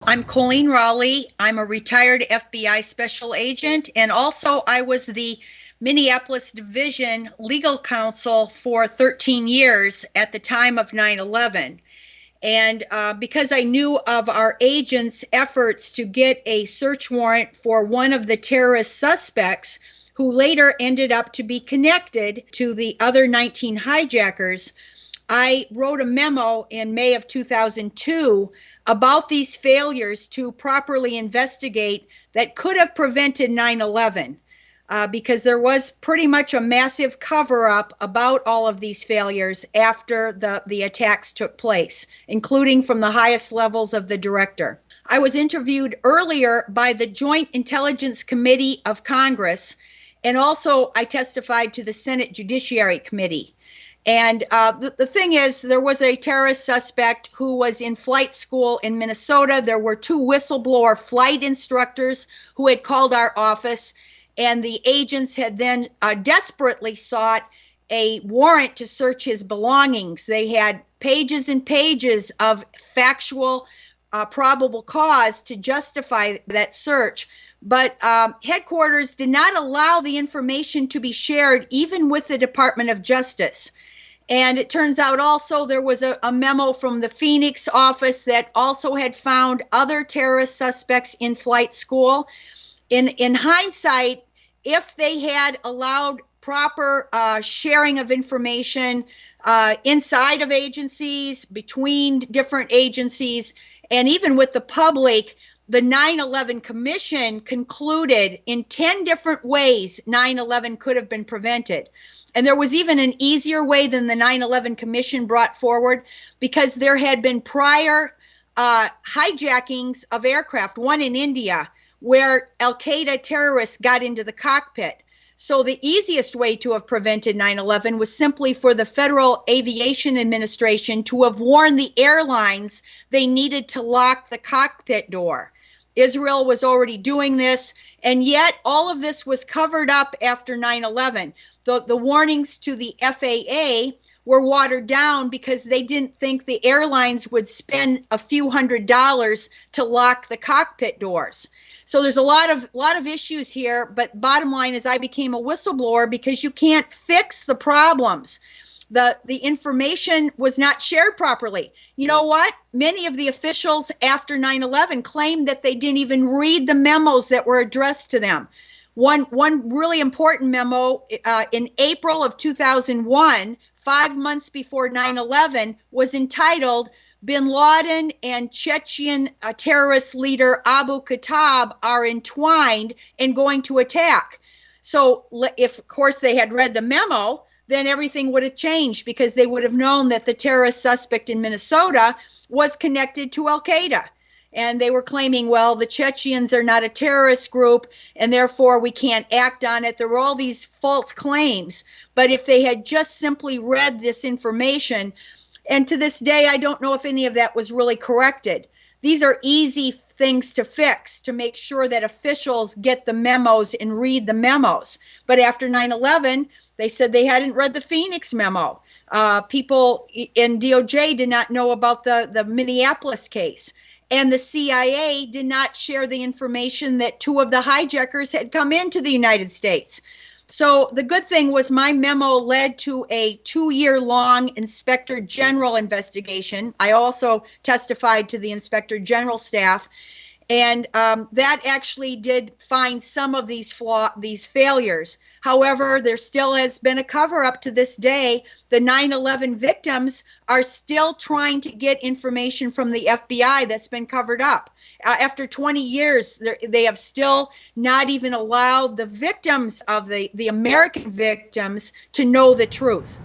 I'm Colleen Rowley. I'm a retired FBI special agent, and also I was the Minneapolis Division legal counsel for 13 years at the time of 9/11. And because I knew of our agents' efforts to get a search warrant for one of the terrorist suspects, who later ended up to be connected to the other 19 hijackers, I wrote a memo in May of 2002 about these failures to properly investigate that could have prevented 9/11, because there was pretty much a massive cover-up about all of these failures after the attacks took place, including from the highest levels of the director. I was interviewed earlier by the Joint Intelligence Committee of Congress, and also I testified to the Senate Judiciary Committee. And the thing is, there was a terrorist suspect who was in flight school in Minnesota. There were two whistleblower flight instructors who had called our office, and the agents had then desperately sought a warrant to search his belongings. They had pages and pages of factual probable cause to justify that search. But headquarters did not allow the information to be shared even with the Department of Justice. And it turns out also there was a memo from the Phoenix office that also had found other terrorist suspects in flight school. In hindsight, if they had allowed proper sharing of information inside of agencies, between different agencies, and even with the public, the 9/11 Commission concluded in 10 different ways 9/11 could have been prevented. And there was even an easier way than the 9/11 Commission brought forward, because there had been prior hijackings of aircraft, one in India, where Al-Qaeda terrorists got into the cockpit. So the easiest way to have prevented 9/11 was simply for the Federal Aviation Administration to have warned the airlines they needed to lock the cockpit door. Israel was already doing this, and yet all of this was covered up after 9/11. The warnings to the FAA were watered down because they didn't think the airlines would spend a few $100s to lock the cockpit doors. So there's a lot of issues here, but bottom line is I became a whistleblower because you can't fix the problems. The information was not shared properly. You know what? Many of the officials after 9/11 claimed that they didn't even read the memos that were addressed to them. One really important memo in April of 2001, 5 months before 9/11, was entitled "Bin Laden and Chechen terrorist leader Abu Khattab are entwined and going to attack." So if, of course, they had read the memo, then everything would have changed, because they would have known that the terrorist suspect in Minnesota was connected to Al-Qaeda. And they were claiming, well, the Chechens are not a terrorist group, and therefore we can't act on it. There were all these false claims. But if they had just simply read this information, and to this day, I don't know if any of that was really corrected. These are easy things to fix, to make sure that officials get the memos and read the memos. But after 9/11, they said they hadn't read the Phoenix memo. People in DOJ did not know about the Minneapolis case. And the CIA did not share the information that two of the hijackers had come into the United States. So the good thing was my memo led to a 2-year-long Inspector General investigation. I also testified to the Inspector General staff. And that actually did find some of these failures. However, there still has been a cover-up to this day. The 9/11 victims are still trying to get information from the FBI that's been covered up. After 20 years, they have still not even allowed the victims of the American victims to know the truth.